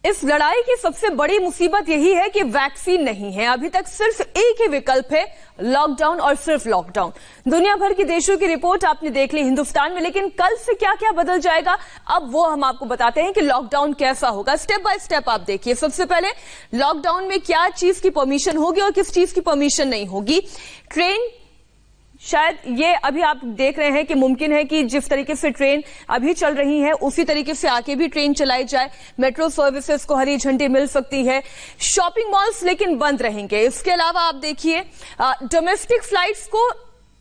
इस लड़ाई की सबसे बड़ी मुसीबत यही है कि वैक्सीन नहीं है। अभी तक सिर्फ एक ही विकल्प है, लॉकडाउन और सिर्फ लॉकडाउन। दुनिया भर के देशों की रिपोर्ट आपने देख ली हिंदुस्तान में, लेकिन कल से क्या क्या बदल जाएगा अब वो हम आपको बताते हैं कि लॉकडाउन कैसा होगा। स्टेप बाय स्टेप आप देखिए। सबसे पहले लॉकडाउन में क्या चीज की परमिशन होगी और किस चीज की परमिशन नहीं होगी। ट्रेन, शायद ये अभी आप देख रहे हैं कि मुमकिन है कि जिस तरीके से ट्रेन अभी चल रही है उसी तरीके से आगे भी ट्रेन चलाई जाए। मेट्रो सर्विसेज को हरी झंडी मिल सकती है। शॉपिंग मॉल्स लेकिन बंद रहेंगे। इसके अलावा आप देखिए डोमेस्टिक फ्लाइट्स को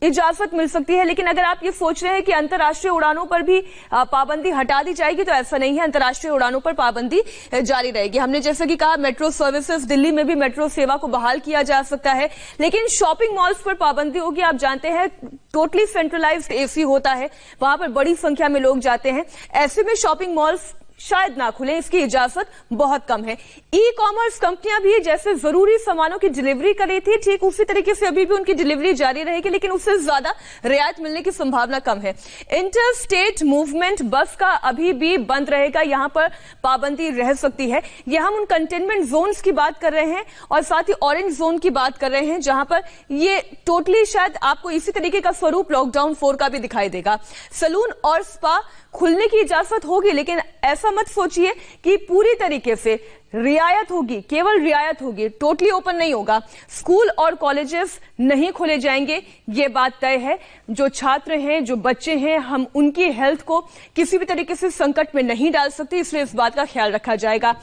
इजाजत मिल सकती है, लेकिन अगर आप ये सोच रहे हैं कि अंतर्राष्ट्रीय उड़ानों पर भी पाबंदी हटा दी जाएगी तो ऐसा नहीं है। अंतर्राष्ट्रीय उड़ानों पर पाबंदी जारी रहेगी। हमने जैसे कि कहा मेट्रो सर्विसेज, दिल्ली में भी मेट्रो सेवा को बहाल किया जा सकता है, लेकिन शॉपिंग मॉल्स पर पाबंदी होगी। आप जानते हैं टोटली सेंट्रलाइज्ड एसी होता है, वहां पर बड़ी संख्या में लोग जाते हैं। ऐसे में शॉपिंग मॉल्स शायद ना खुले, इसकी इजाजत बहुत कम है। ई कॉमर्स कंपनियां भी जैसे जरूरी सामानों की डिलीवरी कर रही थी, ठीक उसी तरीके से अभी भी उनकी डिलीवरी जारी रहेगी, लेकिन उससे ज्यादा रियायत मिलने की संभावना कम है। इंटर स्टेट मूवमेंट बस का अभी भी बंद रहेगा, यहां पर पाबंदी रह सकती है। यह हम उन कंटेनमेंट जोन्स की बात कर रहे हैं और साथ ही ऑरेंज जोन की बात कर रहे हैं, जहां पर ये टोटली शायद आपको इसी तरीके का स्वरूप लॉकडाउन 4 का भी दिखाई देगा। सैलून और स्पा खुलने की इजाजत होगी, लेकिन ऐसा मत सोचिए कि पूरी तरीके से रियायत होगी, केवल रियायत होगी, टोटली ओपन नहीं होगा। स्कूल और कॉलेजेस नहीं खोले जाएंगे, ये बात तय है। जो छात्र हैं, जो बच्चे हैं, हम उनकी हेल्थ को किसी भी तरीके से संकट में नहीं डाल सकते, इसलिए इस बात का ख्याल रखा जाएगा।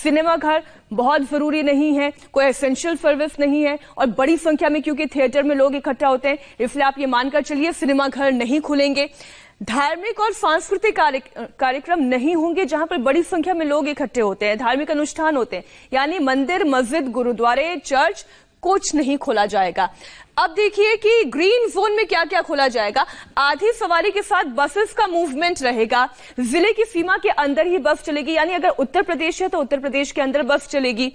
सिनेमा घर बहुत जरूरी नहीं है, कोई एसेंशियल सर्विस नहीं है और बड़ी संख्या में क्योंकि थिएटर में लोग इकट्ठा होते हैं, इसलिए आप ये मानकर चलिए सिनेमा घर नहीं खुलेंगे। धार्मिक और सांस्कृतिक कार्यक्रम नहीं होंगे जहां पर बड़ी संख्या में लोग इकट्ठे होते हैं, धार्मिक अनुष्ठान होते हैं, यानी मंदिर, मस्जिद, गुरुद्वारे, चर्च, कुछ नहीं खोला जाएगा। अब देखिए कि ग्रीन जोन में क्या क्या खोला जाएगा। आधी सवारी के साथ बसेस का मूवमेंट रहेगा। जिले की सीमा के अंदर ही बस चलेगी, यानी अगर उत्तर प्रदेश है तो उत्तर प्रदेश के अंदर बस चलेगी।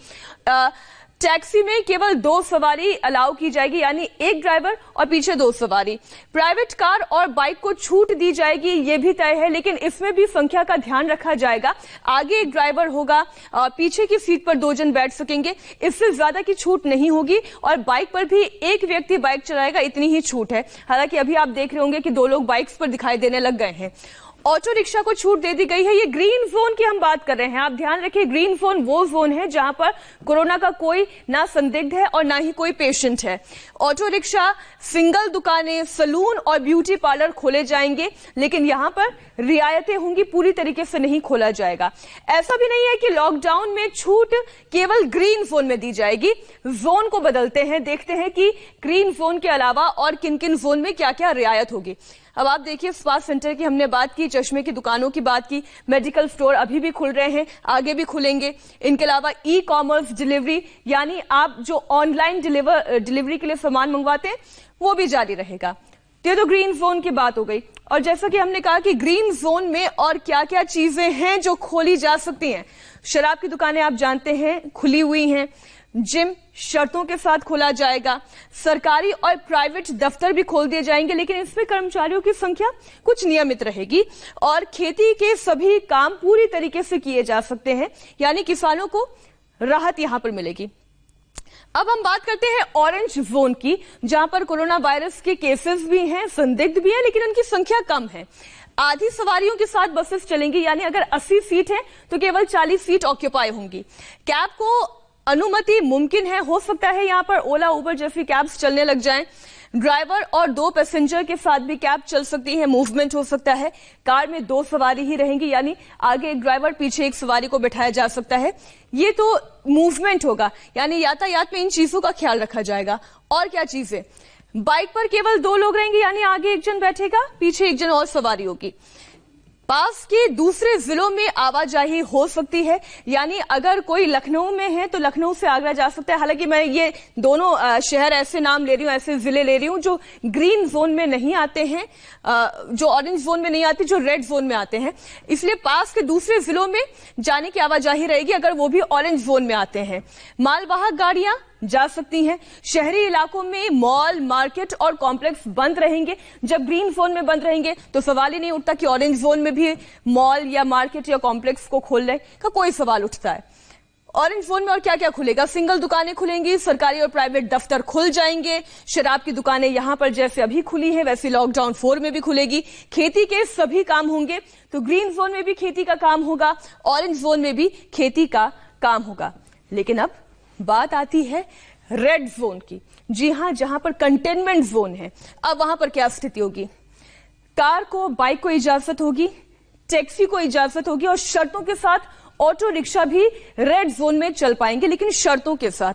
टैक्सी में केवल 2 सवारी अलाउ की जाएगी, यानी एक ड्राइवर और पीछे 2 सवारी। प्राइवेट कार और बाइक को छूट दी जाएगी, ये भी तय है, लेकिन इसमें भी संख्या का ध्यान रखा जाएगा। आगे एक ड्राइवर होगा, पीछे की सीट पर 2 जन बैठ सकेंगे, इससे ज्यादा की छूट नहीं होगी। और बाइक पर भी एक व्यक्ति बाइक चलाएगा, इतनी ही छूट है। हालांकि अभी आप देख रहे होंगे कि 2 लोग बाइक्स पर दिखाई देने लग गए हैं। ऑटो रिक्शा को छूट दे दी गई है। ये ग्रीन जोन की हम बात कर रहे हैं। आप ध्यान रखिए, ग्रीन जोन वो जोन है जहां पर कोरोना का कोई ना संदिग्ध है और ना ही कोई पेशेंट है। ऑटो रिक्शा, सिंगल दुकानें, सलून और ब्यूटी पार्लर खोले जाएंगे, लेकिन यहां पर रियायतें होंगी, पूरी तरीके से नहीं खोला जाएगा। ऐसा भी नहीं है कि लॉकडाउन में छूट केवल ग्रीन जोन में दी जाएगी। जोन को बदलते हैं, देखते हैं कि ग्रीन जोन के अलावा और किन किन जोन में क्या क्या रियायत होगी। अब आप देखिए, स्पा सेंटर की हमने बात की, चश्मे की दुकानों की बात की, मेडिकल स्टोर अभी भी खुल रहे हैं, आगे भी खुलेंगे। इनके अलावा ई कॉमर्स डिलीवरी, यानी आप जो ऑनलाइन डिलीवरी के लिए सामान मंगवाते हैं वो भी जारी रहेगा। ये तो ग्रीन जोन की बात हो गई। और जैसा कि हमने कहा कि ग्रीन जोन में और क्या क्या चीजें हैं जो खोली जा सकती हैं। शराब की दुकानें आप जानते हैं खुली हुई हैं। जिम शर्तों के साथ खोला जाएगा। सरकारी और प्राइवेट दफ्तर भी खोल दिए जाएंगे, लेकिन इसमें कर्मचारियों की संख्या कुछ नियमित रहेगी। और खेती के सभी काम पूरी तरीके से किए जा सकते हैं, यानी किसानों को राहत यहां पर मिलेगी। अब हम बात करते हैं ऑरेंज जोन की, जहां पर कोरोना वायरस के केसेस भी हैं, संदिग्ध भी हैं, लेकिन उनकी संख्या कम है। आधी सवारियों के साथ बसेस चलेंगी, यानी अगर 80 सीट है तो केवल 40 सीट ऑक्यूपाई होंगी। कैब को अनुमति मुमकिन है, हो सकता है यहां पर ओला उबर जैसी कैब्स चलने लग जाएं। ड्राइवर और 2 पैसेंजर के साथ भी कैब चल सकती है, मूवमेंट हो सकता है। कार में 2 सवारी ही रहेंगी, यानी आगे एक ड्राइवर, पीछे एक सवारी को बैठाया जा सकता है। ये तो मूवमेंट होगा, यानी यातायात में इन चीजों का ख्याल रखा जाएगा। और क्या चीजें, बाइक पर केवल 2 लोग रहेंगे, यानी आगे एक जन बैठेगा, पीछे एक जन और सवारी होगी। पास के दूसरे जिलों में आवाजाही हो सकती है, यानी अगर कोई लखनऊ में है तो लखनऊ से आगरा जा सकता है। हालांकि मैं ये दोनों शहर ऐसे नाम ले रही हूं, ऐसे जिले ले रही हूं जो ग्रीन जोन में नहीं आते हैं, जो ऑरेंज जोन में नहीं आते, जो रेड जोन में आते हैं, इसलिए पास के दूसरे जिलों में जाने की आवाजाही रहेगी अगर वो भी ऑरेंज जोन में आते हैं। मालवाहक गाड़ियां जा सकती हैं। शहरी इलाकों में मॉल, मार्केट और कॉम्प्लेक्स बंद रहेंगे। जब ग्रीन जोन में बंद रहेंगे तो सवाल ही नहीं उठता कि ऑरेंज जोन में भी मॉल या मार्केट या कॉम्प्लेक्स को खोलने का कोई सवाल उठता है। ऑरेंज जोन में और क्या क्या खुलेगा? सिंगल दुकानें खुलेंगी, सरकारी और प्राइवेट दफ्तर खुल जाएंगे, शराब की दुकानें यहां पर जैसे अभी खुली हैं वैसे लॉकडाउन 4 में भी खुलेगी, खेती के सभी काम होंगे। तो ग्रीन जोन में भी खेती का काम होगा, ऑरेंज जोन में भी खेती का काम होगा। लेकिन अब बात आती है रेड जोन की। जी हां, जहां पर कंटेनमेंट जोन है। अब वहां पर क्या स्थिति होगी? कार को, बाइक को इजाजत होगी, टैक्सी को इजाजत होगी और शर्तों के साथ ऑटो रिक्शा भी रेड जोन में चल पाएंगे, लेकिन शर्तों के साथ।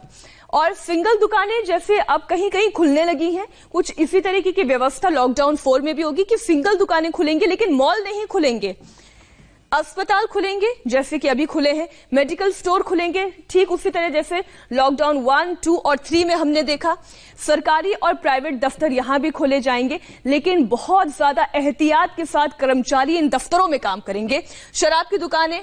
और सिंगल दुकानें जैसे अब कहीं कहीं खुलने लगी हैं, कुछ इसी तरीके की व्यवस्था लॉकडाउन 4 में भी होगी कि सिंगल दुकानें खुलेंगी लेकिन मॉल नहीं खुलेंगे। अस्पताल खुलेंगे जैसे कि अभी खुले हैं, मेडिकल स्टोर खुलेंगे ठीक उसी तरह जैसे लॉकडाउन 1, 2 और 3 में हमने देखा। सरकारी और प्राइवेट दफ्तर यहां भी खोले जाएंगे, लेकिन बहुत ज्यादा एहतियात के साथ कर्मचारी इन दफ्तरों में काम करेंगे। शराब की दुकानें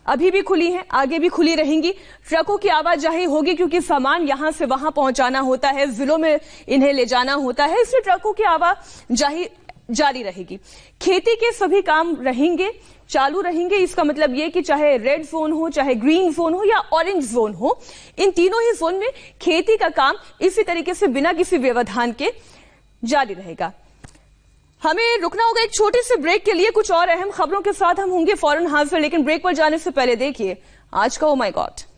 अभी भी खुली हैं, आगे भी खुली रहेंगी। ट्रकों की आवाजाही होगी क्योंकि सामान यहां से वहां पहुंचाना होता है, जिलों में इन्हें ले जाना होता है, इसलिए ट्रकों की आवाजाही जारी रहेगी। खेती के सभी काम रहेंगे, चालू रहेंगे। इसका मतलब यह कि चाहे रेड जोन हो, चाहे ग्रीन जोन हो या ऑरेंज जोन हो, इन तीनों ही जोन में खेती का काम इसी तरीके से बिना किसी व्यवधान के जारी रहेगा। हमें रुकना होगा एक छोटे से ब्रेक के लिए। कुछ और अहम खबरों के साथ हम होंगे फौरन हाजिर, लेकिन ब्रेक पर जाने से पहले देखिए आज का ओ माय गॉड।